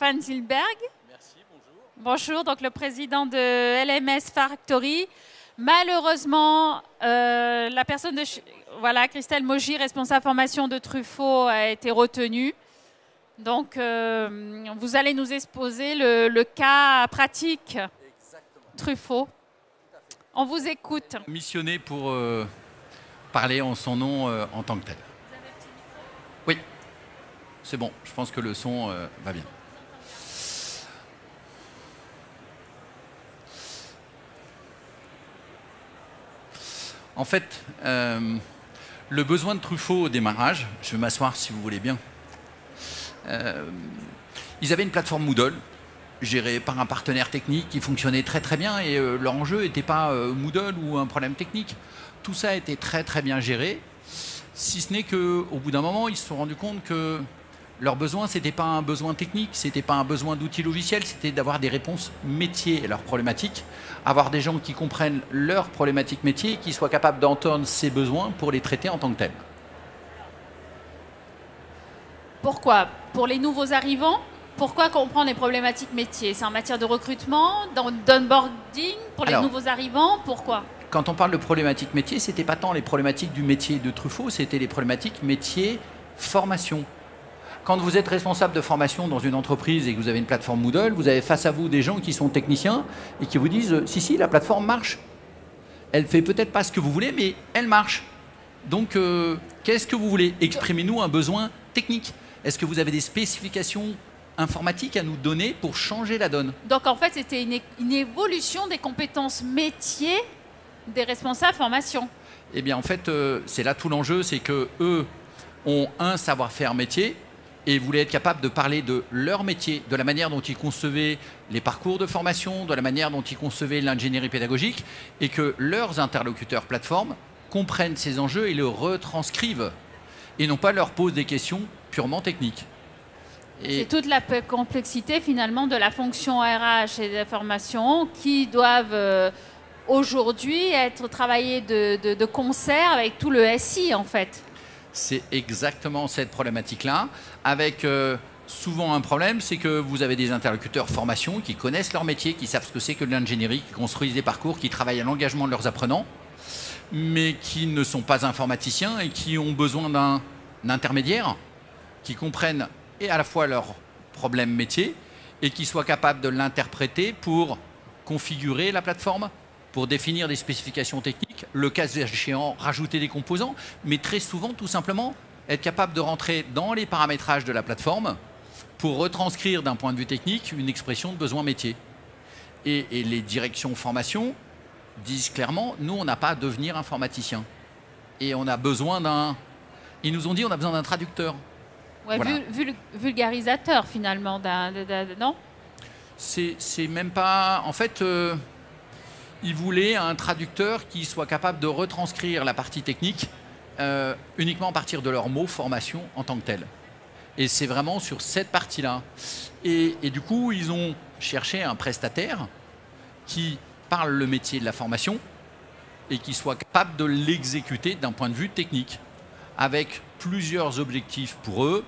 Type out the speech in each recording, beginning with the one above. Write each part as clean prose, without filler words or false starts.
Stéphane Zilberg. Merci, bonjour. Bonjour, donc le président de LMS Factory. Malheureusement, la personne de voilà, Christelle Mogy, responsable formation de Truffaut, a été retenue. Donc, vous allez nous exposer le cas pratique. Exactement. Truffaut. On vous écoute. Missionné pour parler en son nom en tant que tel. Oui, c'est bon, je pense que le son va bien. En fait, le besoin de Truffaut au démarrage, je vais m'asseoir si vous voulez bien, ils avaient une plateforme Moodle gérée par un partenaire technique qui fonctionnait très très bien et leur enjeu n'était pas Moodle ou un problème technique. Tout ça était très très bien géré, si ce n'est qu'au bout d'un moment, ils se sont rendus compte que leur besoin, ce n'était pas un besoin technique, ce n'était pas un besoin d'outils logiciels, c'était d'avoir des réponses métiers à leurs problématiques, avoir des gens qui comprennent leurs problématiques métiers et qui soient capables d'entendre ces besoins pour les traiter en tant que tels. Pourquoi? Pour les nouveaux arrivants? Pourquoi comprendre les problématiques métiers? C'est en matière de recrutement, d'onboarding, pour les nouveaux arrivants? Pourquoi? Quand on parle de problématiques métiers, ce n'était pas tant les problématiques du métier de Truffaut, c'était les problématiques métiers formation. Quand vous êtes responsable de formation dans une entreprise et que vous avez une plateforme Moodle, vous avez face à vous des gens qui sont techniciens et qui vous disent « Si, la plateforme marche. Elle fait peut-être pas ce que vous voulez, mais elle marche. Donc, qu'est-ce que vous voulez? Exprimez-nous un besoin technique. Est-ce que vous avez des spécifications informatiques à nous donner pour changer la donne ?» Donc, en fait, c'était une évolution des compétences métiers des responsables formation. Eh bien, en fait, c'est là tout l'enjeu, c'est qu'eux ont un savoir-faire métier et voulaient être capables de parler de leur métier, de la manière dont ils concevaient les parcours de formation, de la manière dont ils concevaient l'ingénierie pédagogique, et que leurs interlocuteurs plateformes comprennent ces enjeux et le retranscrivent, et non pas leur posent des questions purement techniques. C'est toute la complexité finalement de la fonction RH et de la formation qui doivent aujourd'hui être travaillées de concert avec tout le SI en fait. C'est exactement cette problématique-là, avec souvent un problème, c'est que vous avez des interlocuteurs formation qui connaissent leur métier, qui savent ce que c'est que l'ingénierie, qui construisent des parcours, qui travaillent à l'engagement de leurs apprenants, mais qui ne sont pas informaticiens et qui ont besoin d'un intermédiaire qui comprenne et à la fois leurs problèmes métiers et qui soient capables de l'interpréter pour configurer la plateforme, pour définir des spécifications techniques, le cas échéant, rajouter des composants, mais très souvent, tout simplement, être capable de rentrer dans les paramétrages de la plateforme pour retranscrire d'un point de vue technique une expression de besoin métier. Et les directions formation disent clairement, nous, on n'a pas à devenir informaticien. Et on a besoin d'un... Ils nous ont dit, on a besoin d'un traducteur. Ouais, voilà. Vulgarisateur, finalement, non? C'est même pas... En fait... Ils voulaient un traducteur qui soit capable de retranscrire la partie technique uniquement à partir de leurs mots formation en tant que tel. Et c'est vraiment sur cette partie-là. Et du coup, ils ont cherché un prestataire qui parle le métier de la formation et qui soit capable de l'exécuter d'un point de vue technique, avec plusieurs objectifs pour eux.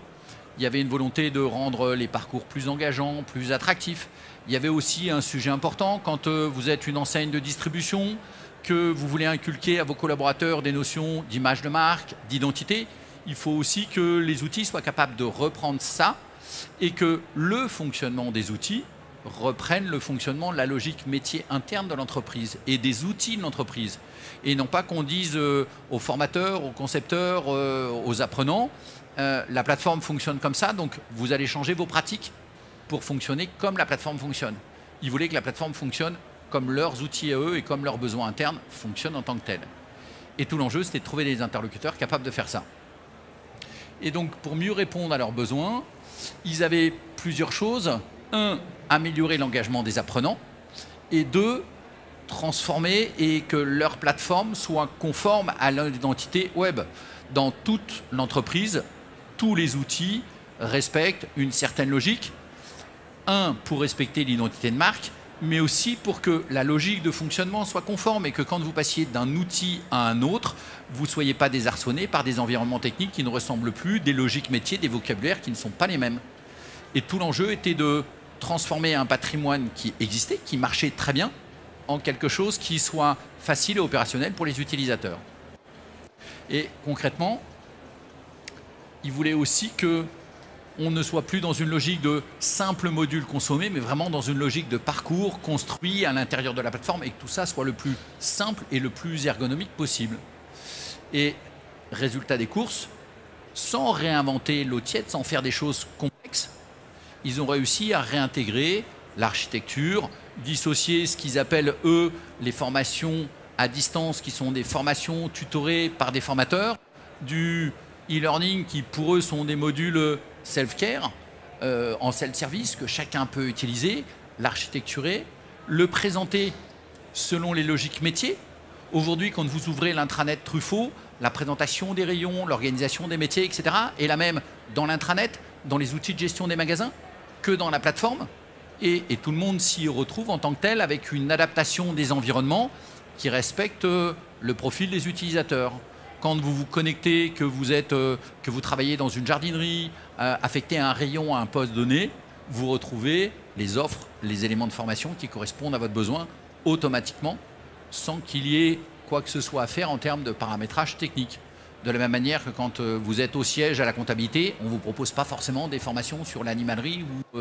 Il y avait une volonté de rendre les parcours plus engageants, plus attractifs. Il y avait aussi un sujet important quand vous êtes une enseigne de distribution, que vous voulez inculquer à vos collaborateurs des notions d'image de marque, d'identité. Il faut aussi que les outils soient capables de reprendre ça et que le fonctionnement des outils reprenne le fonctionnement de la logique métier interne de l'entreprise et des outils de l'entreprise. Et non pas qu'on dise aux formateurs, aux concepteurs, aux apprenants, la plateforme fonctionne comme ça, donc vous allez changer vos pratiques pour fonctionner comme la plateforme fonctionne. Ils voulaient que la plateforme fonctionne comme leurs outils à eux et comme leurs besoins internes fonctionnent en tant que tels. Et tout l'enjeu, c'était de trouver des interlocuteurs capables de faire ça. Et donc, pour mieux répondre à leurs besoins, ils avaient plusieurs choses. Un, améliorer l'engagement des apprenants. Et deux, transformer et que leur plateforme soit conforme à l'identité web. Dans toute l'entreprise, tous les outils respectent une certaine logique. Un, pour respecter l'identité de marque, mais aussi pour que la logique de fonctionnement soit conforme et que quand vous passiez d'un outil à un autre, vous ne soyez pas désarçonné par des environnements techniques qui ne ressemblent plus, des logiques métiers, des vocabulaires qui ne sont pas les mêmes. Et tout l'enjeu était de transformer un patrimoine qui existait, qui marchait très bien, en quelque chose qui soit facile et opérationnel pour les utilisateurs. Et concrètement, il voulait aussi qu'on ne soit plus dans une logique de simple module consommé, mais vraiment dans une logique de parcours construit à l'intérieur de la plateforme et que tout ça soit le plus simple et le plus ergonomique possible. Et résultat des courses, sans réinventer l'eau tiède, sans faire des choses complexes, ils ont réussi à réintégrer l'architecture, dissocier ce qu'ils appellent, eux, les formations à distance, qui sont des formations tutorées par des formateurs, du e-learning qui, pour eux, sont des modules self-care, en self-service, que chacun peut utiliser, l'architecturer, le présenter selon les logiques métiers. Aujourd'hui, quand vous ouvrez l'intranet Truffaut, la présentation des rayons, l'organisation des métiers, etc., est la même dans l'intranet, dans les outils de gestion des magasins, que dans la plateforme. Et tout le monde s'y retrouve en tant que tel, avec une adaptation des environnements qui respecte le profil des utilisateurs. Quand vous vous connectez, que vous travaillez dans une jardinerie, affecté à un rayon, à un poste donné, vous retrouvez les offres, les éléments de formation qui correspondent à votre besoin automatiquement, sans qu'il y ait quoi que ce soit à faire en termes de paramétrage technique. De la même manière que quand vous êtes au siège à la comptabilité, on ne vous propose pas forcément des formations sur l'animalerie ou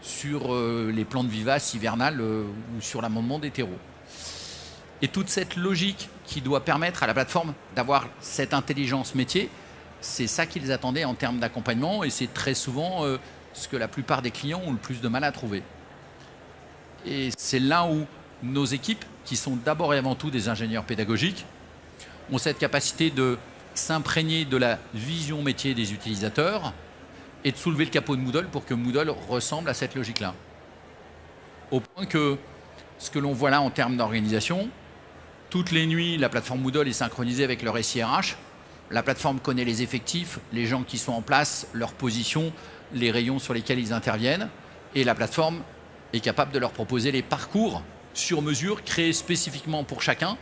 sur les plantes vivaces hivernales ou sur l'amendement des terreaux. Et toute cette logique qui doit permettre à la plateforme d'avoir cette intelligence métier, c'est ça qu'ils attendaient en termes d'accompagnement et c'est très souvent ce que la plupart des clients ont le plus de mal à trouver. Et c'est là où nos équipes, qui sont d'abord et avant tout des ingénieurs pédagogiques, ont cette capacité de s'imprégner de la vision métier des utilisateurs et de soulever le capot de Moodle pour que Moodle ressemble à cette logique-là. Au point que ce que l'on voit là en termes d'organisation, toutes les nuits, la plateforme Moodle est synchronisée avec leur SIRH. La plateforme connaît les effectifs, les gens qui sont en place, leur position, les rayons sur lesquels ils interviennent. Et la plateforme est capable de leur proposer les parcours sur mesure, créés spécifiquement pour chacun,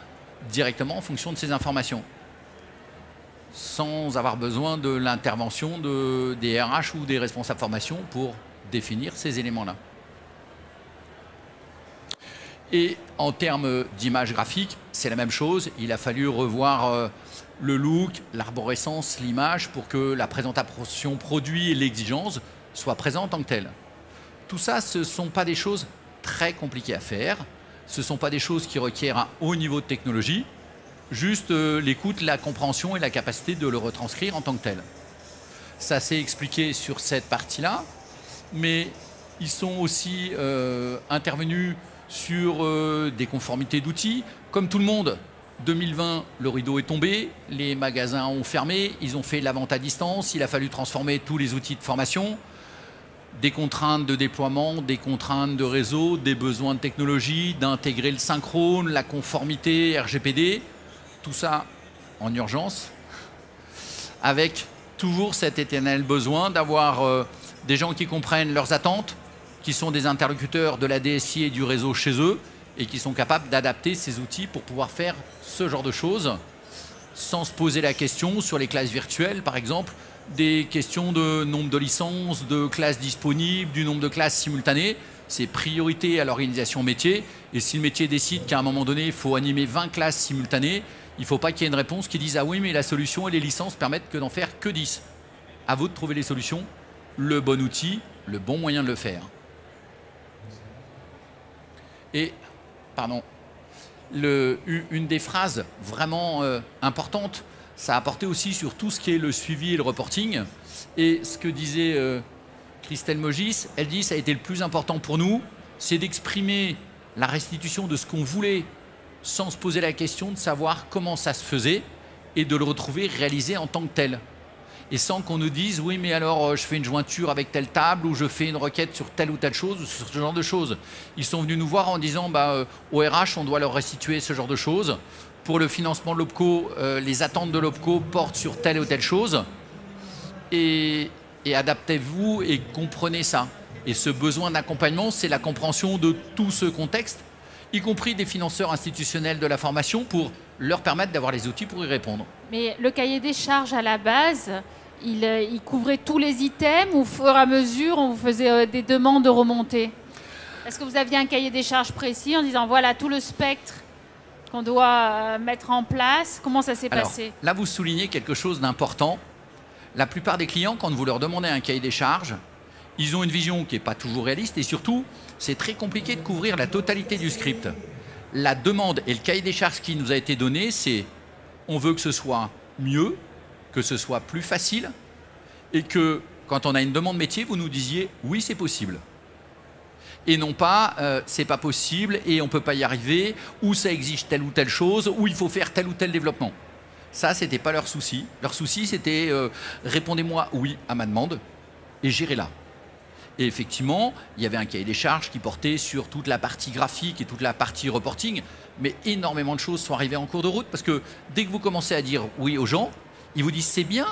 directement en fonction de ces informations, sans avoir besoin de l'intervention des RH ou des responsables formation pour définir ces éléments-là. Et en termes d'image graphique, c'est la même chose. Il a fallu revoir le look, l'arborescence, l'image pour que la présentation produit et l'exigence soient présents en tant que telles. Tout ça, ce ne sont pas des choses très compliquées à faire. Ce ne sont pas des choses qui requièrent un haut niveau de technologie. Juste l'écoute, la compréhension et la capacité de le retranscrire en tant que tel. Ça s'est expliqué sur cette partie-là, mais ils sont aussi intervenus sur des conformités d'outils. Comme tout le monde, 2020, le rideau est tombé, les magasins ont fermé, ils ont fait la vente à distance, il a fallu transformer tous les outils de formation, des contraintes de déploiement, des contraintes de réseau, des besoins de technologie, d'intégrer le synchrone, la conformité, RGPD, tout ça en urgence, avec toujours cet éternel besoin d'avoir des gens qui comprennent leurs attentes, qui sont des interlocuteurs de la DSI et du réseau chez eux et qui sont capables d'adapter ces outils pour pouvoir faire ce genre de choses sans se poser la question sur les classes virtuelles, par exemple, des questions de nombre de licences, de classes disponibles, du nombre de classes simultanées. C'est priorité à l'organisation métier. Et si le métier décide qu'à un moment donné, il faut animer 20 classes simultanées, il ne faut pas qu'il y ait une réponse qui dise « Ah oui, mais la solution et les licences permettent que d'en faire que 10 ». À vous de trouver les solutions, le bon outil, le bon moyen de le faire. Et, pardon, une des phrases vraiment importantes, ça a apporté aussi sur tout ce qui est le suivi et le reporting. Et ce que disait Christelle Mogis, elle dit ça a été le plus important pour nous, c'est d'exprimer la restitution de ce qu'on voulait sans se poser la question de savoir comment ça se faisait et de le retrouver réalisé en tant que tel. Et sans qu'on nous dise, oui, mais alors je fais une jointure avec telle table ou je fais une requête sur telle ou telle chose, sur ce genre de choses. Ils sont venus nous voir en disant, au RH, on doit leur restituer ce genre de choses. Pour le financement de l'OPCO, les attentes de l'OPCO portent sur telle ou telle chose. Et adaptez-vous et comprenez ça. Et ce besoin d'accompagnement, c'est la compréhension de tout ce contexte, y compris des financeurs institutionnels de la formation, pour leur permettre d'avoir les outils pour y répondre. Mais le cahier des charges à la base, il couvrait tous les items ou au fur et à mesure, on vous faisait des demandes de remontée? Est-ce que vous aviez un cahier des charges précis en disant voilà tout le spectre qu'on doit mettre en place? Comment ça s'est passé? Là, vous soulignez quelque chose d'important. La plupart des clients, quand vous leur demandez un cahier des charges, ils ont une vision qui n'est pas toujours réaliste et surtout, c'est très compliqué de couvrir la totalité du script. La demande et le cahier des charges qui nous a été donné, c'est on veut que ce soit mieux, que ce soit plus facile et que quand on a une demande métier, vous nous disiez oui, c'est possible. Et non pas c'est pas possible et on ne peut pas y arriver, ou ça exige telle ou telle chose, ou il faut faire tel ou tel développement. Ça, ce n'était pas leur souci. Leur souci, c'était répondez-moi oui à ma demande et gérez-la. Et effectivement, il y avait un cahier des charges qui portait sur toute la partie graphique et toute la partie reporting, mais énormément de choses sont arrivées en cours de route parce que dès que vous commencez à dire oui aux gens, ils vous disent c'est bien,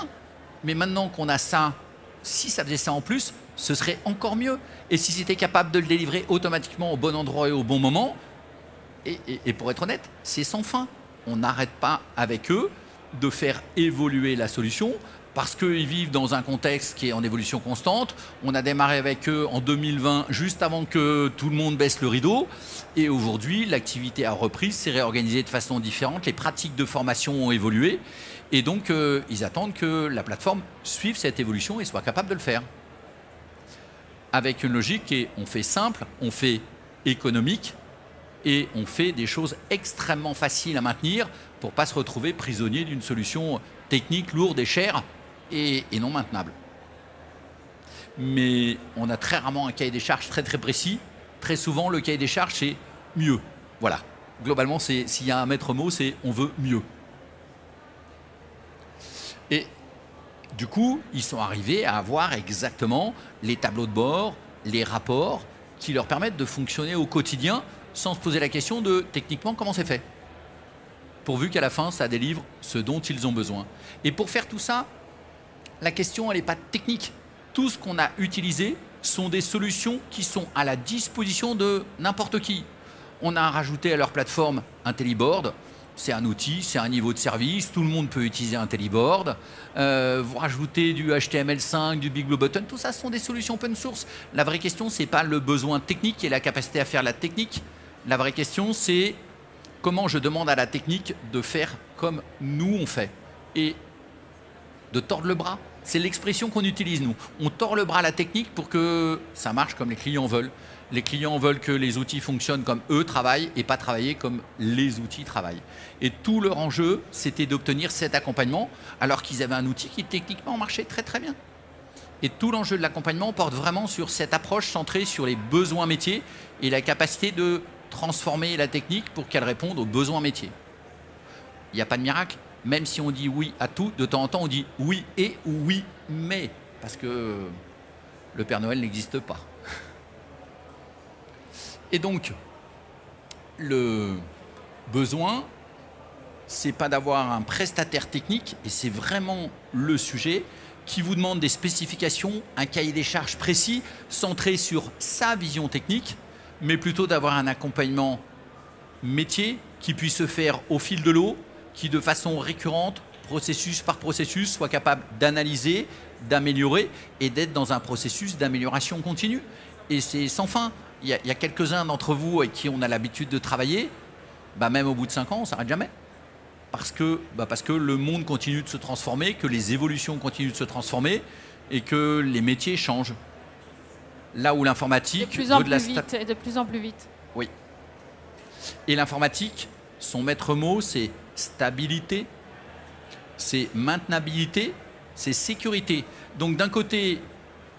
mais maintenant qu'on a ça, si ça faisait ça en plus, ce serait encore mieux. Et si c'était capable de le délivrer automatiquement au bon endroit et au bon moment, et pour être honnête, c'est sans fin. On n'arrête pas avec eux de faire évoluer la solution parce qu'ils vivent dans un contexte qui est en évolution constante. On a démarré avec eux en 2020, juste avant que tout le monde baisse le rideau. Et aujourd'hui, l'activité a repris, s'est réorganisée de façon différente. Les pratiques de formation ont évolué. Et donc, ils attendent que la plateforme suive cette évolution et soit capable de le faire. Avec une logique qui est, on fait simple, on fait économique et on fait des choses extrêmement faciles à maintenir pour ne pas se retrouver prisonnier d'une solution technique lourde et chère et non maintenable. Mais on a très rarement un cahier des charges très très précis. Très souvent, le cahier des charges, c'est mieux. Voilà. Globalement, s'il y a un maître mot, c'est on veut mieux. Et du coup, ils sont arrivés à avoir exactement les tableaux de bord, les rapports qui leur permettent de fonctionner au quotidien sans se poser la question de techniquement comment c'est fait. Pourvu qu'à la fin, ça délivre ce dont ils ont besoin. Et pour faire tout ça, la question, elle n'est pas technique. Tout ce qu'on a utilisé sont des solutions qui sont à la disposition de n'importe qui. On a rajouté à leur plateforme IntelliBoard. C'est un outil, c'est un niveau de service, tout le monde peut utiliser IntelliBoard. Vous rajoutez du HTML5, du Big Blue Button, tout ça sont des solutions open source. La vraie question, ce n'est pas le besoin technique et la capacité à faire la technique. La vraie question, c'est comment je demande à la technique de faire comme nous on fait. Et de tordre le bras. C'est l'expression qu'on utilise, nous. On tord le bras à la technique pour que ça marche comme les clients veulent. Les clients veulent que les outils fonctionnent comme eux travaillent et pas travailler comme les outils travaillent. Et tout leur enjeu, c'était d'obtenir cet accompagnement alors qu'ils avaient un outil qui techniquement marchait très très bien. Et tout l'enjeu de l'accompagnement porte vraiment sur cette approche centrée sur les besoins métiers et la capacité de transformer la technique pour qu'elle réponde aux besoins métiers. Il n'y a pas de miracle. Même si on dit oui à tout, de temps en temps on dit oui et ou oui mais, parce que le Père Noël n'existe pas. Et donc, le besoin, c'est pas d'avoir un prestataire technique, et c'est vraiment le sujet, qui vous demande des spécifications, un cahier des charges précis, centré sur sa vision technique, mais plutôt d'avoir un accompagnement métier qui puisse se faire au fil de l'eau, qui de façon récurrente, processus par processus, soit capable d'analyser, d'améliorer et d'être dans un processus d'amélioration continue. Et c'est sans fin. Il y a quelques-uns d'entre vous avec qui on a l'habitude de travailler, même au bout de 5 ans, on ne s'arrête jamais. Parce que le monde continue de se transformer, que les évolutions continuent de se transformer et que les métiers changent. Là où l'informatique... De plus en plus vite. Oui. Et l'informatique, son maître mot, c'est stabilité, c'est maintenabilité, c'est sécurité. Donc d'un côté,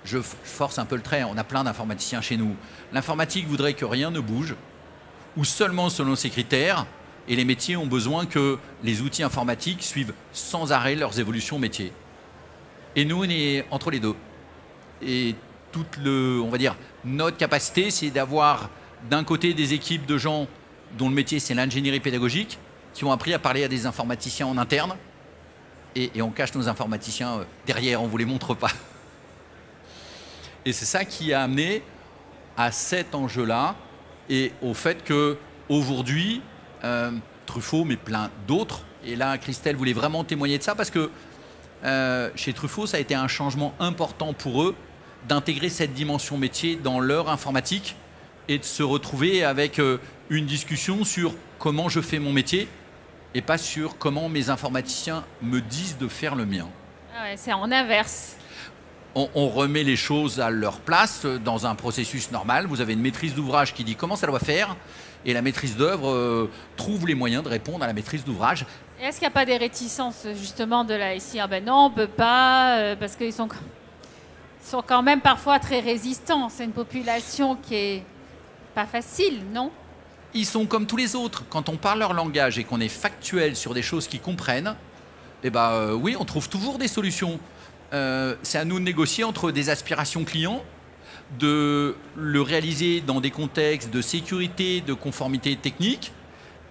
je force un peu le trait, on a plein d'informaticiens chez nous. L'informatique voudrait que rien ne bouge, ou seulement selon ses critères, et les métiers ont besoin que les outils informatiques suivent sans arrêt leurs évolutions métiers. Et nous, on est entre les deux. Et on va dire, notre capacité, c'est d'avoir d'un côté des équipes de gens dont le métier, c'est l'ingénierie pédagogique, qui ont appris à parler à des informaticiens en interne, et on cache nos informaticiens derrière, on ne vous les montre pas. Et c'est ça qui a amené à cet enjeu-là, et au fait qu'aujourd'hui, Truffaut, mais plein d'autres, et là, Christelle voulait vraiment témoigner de ça, parce que Chez Truffaut, ça a été un changement important pour eux d'intégrer cette dimension métier dans leur informatique et de se retrouver avec une discussion sur comment je fais mon métier et pas sur comment mes informaticiens me disent de faire le mien. Ah ouais, c'est en inverse. On remet les choses à leur place dans un processus normal. Vous avez une maîtrise d'ouvrage qui dit comment ça doit faire et la maîtrise d'œuvre trouve les moyens de répondre à la maîtrise d'ouvrage. Est-ce qu'il n'y a pas des réticences justement de la SI? Ah ben non, on ne peut pas, parce qu'ils sont quand même parfois très résistants. C'est une population qui est pas facile, non? Ils sont comme tous les autres. Quand on parle leur langage et qu'on est factuel sur des choses qu'ils comprennent, eh ben, oui, on trouve toujours des solutions. C'est à nous de négocier entre des aspirations clients, de le réaliser dans des contextes de sécurité, de conformité technique,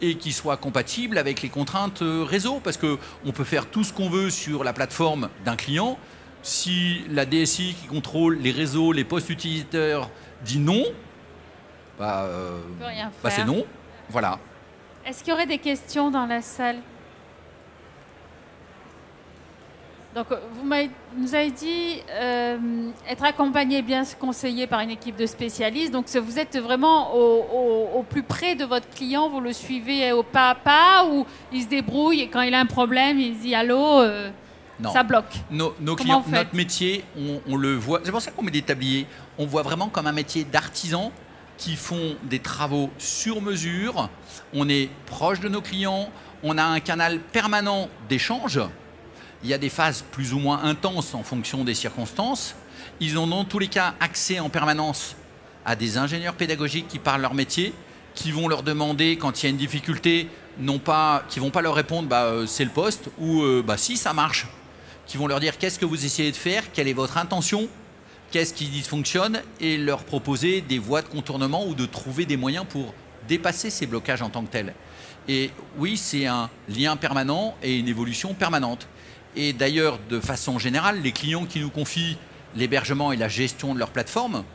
et qui soit compatible avec les contraintes réseau. Parce qu'on peut faire tout ce qu'on veut sur la plateforme d'un client. Si la DSI qui contrôle les réseaux, les postes utilisateurs dit non, c'est non. Voilà. Est-ce qu'il y aurait des questions dans la salle? Donc, vous nous avez dit être accompagné, bien conseillé par une équipe de spécialistes. Donc, vous êtes vraiment au plus près de votre client, vous le suivez au pas à pas, ou il se débrouille et quand il a un problème, il dit allô, ça bloque. Nos clients, notre métier, on le voit. C'est pour ça qu'on met des tabliers. On voit vraiment comme un métier d'artisan qui font des travaux sur mesure. On est proche de nos clients. On a un canal permanent d'échange. Il y a des phases plus ou moins intenses en fonction des circonstances. Ils ont dans tous les cas accès en permanence à des ingénieurs pédagogiques qui parlent leur métier, qui vont leur demander quand il y a une difficulté, qui ne vont pas leur répondre c'est le poste ou si ça marche, qui vont leur dire qu'est-ce que vous essayez de faire, quelle est votre intention, qu'est-ce qui dysfonctionne et leur proposer des voies de contournement ou de trouver des moyens pour dépasser ces blocages en tant que tels. Et oui, c'est un lien permanent et une évolution permanente. Et d'ailleurs, de façon générale, les clients qui nous confient l'hébergement et la gestion de leur plateforme,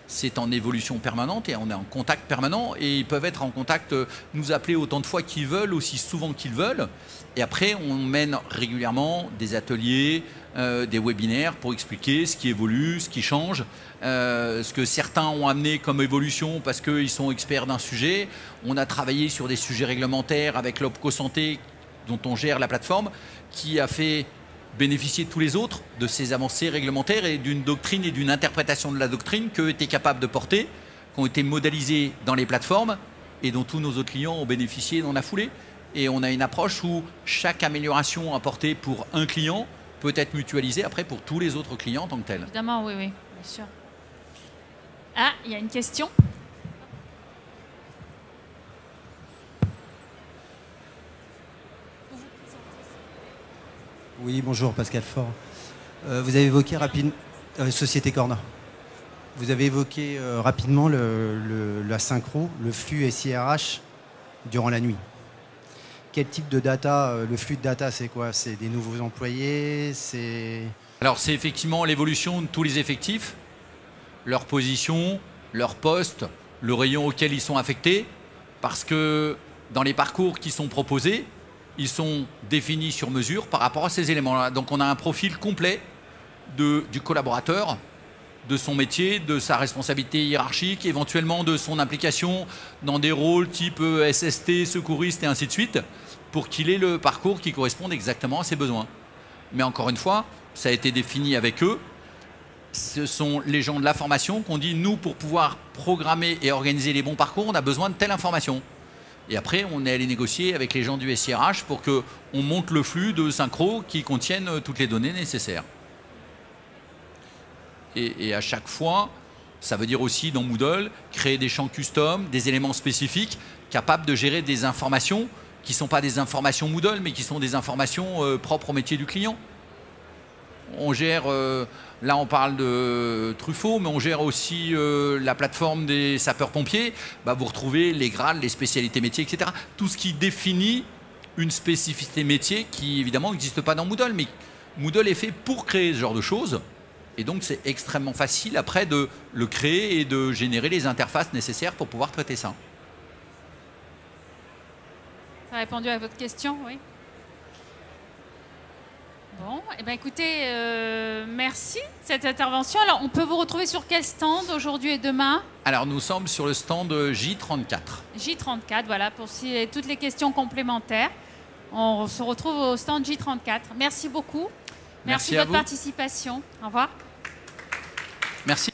c'est en évolution permanente et on est en contact permanent et ils peuvent être en contact, nous appeler autant de fois qu'ils veulent, aussi souvent qu'ils veulent. Et après, on mène régulièrement des ateliers, des webinaires pour expliquer ce qui évolue, ce qui change, ce que certains ont amené comme évolution parce qu'ils sont experts d'un sujet. On a travaillé sur des sujets réglementaires avec l'Opco Santé dont on gère la plateforme, qui a fait bénéficier tous les autres de ces avancées réglementaires et d'une doctrine et d'une interprétation de la doctrine qu'eux étaient capables de porter, qui ont été modélisées dans les plateformes et dont tous nos autres clients ont bénéficié dans la foulée. Et on a une approche où chaque amélioration apportée pour un client peut être mutualisée après pour tous les autres clients en tant que tel. Évidemment, oui, bien sûr. Ah, il y a une question. Oui, bonjour, Pascal Faure. Vous avez évoqué rapidement Société Corna. Vous avez évoqué rapidement la synchro, le flux SIRH durant la nuit. Quel type de data, le flux de data, c'est quoi? C'est des nouveaux employés? Alors, c'est effectivement l'évolution de tous les effectifs, leur position, leur poste, le rayon auquel ils sont affectés, parce que dans les parcours qui sont proposés, ils sont définis sur mesure par rapport à ces éléments-là. Donc on a un profil complet du collaborateur, de son métier, de sa responsabilité hiérarchique, éventuellement de son implication dans des rôles type SST, secouriste et ainsi de suite, pour qu'il ait le parcours qui corresponde exactement à ses besoins. Mais encore une fois, ça a été défini avec eux. Ce sont les gens de la formation qui ont dit, nous, pour pouvoir programmer et organiser les bons parcours, on a besoin de telle information. Et après, on est allé négocier avec les gens du SIRH pour qu'on monte le flux de synchro qui contiennent toutes les données nécessaires. Et à chaque fois, ça veut dire aussi dans Moodle, créer des champs custom, des éléments spécifiques capables de gérer des informations qui ne sont pas des informations Moodle, mais qui sont des informations propres au métier du client. On gère, là on parle de Truffaut, mais on gère aussi la plateforme des sapeurs-pompiers. Vous retrouvez les grades, les spécialités métiers, etc. Tout ce qui définit une spécificité métier qui évidemment n'existe pas dans Moodle, mais Moodle est fait pour créer ce genre de choses. Et donc c'est extrêmement facile après de le créer et de générer les interfaces nécessaires pour pouvoir traiter ça. Ça a répondu à votre question, oui. Bon, eh ben écoutez, merci de cette intervention. Alors, on peut vous retrouver sur quel stand aujourd'hui et demain? Alors, nous sommes sur le stand J34. J34, voilà, pour toutes les questions complémentaires. On se retrouve au stand J34. Merci beaucoup. Merci de votre participation. Au revoir. Merci.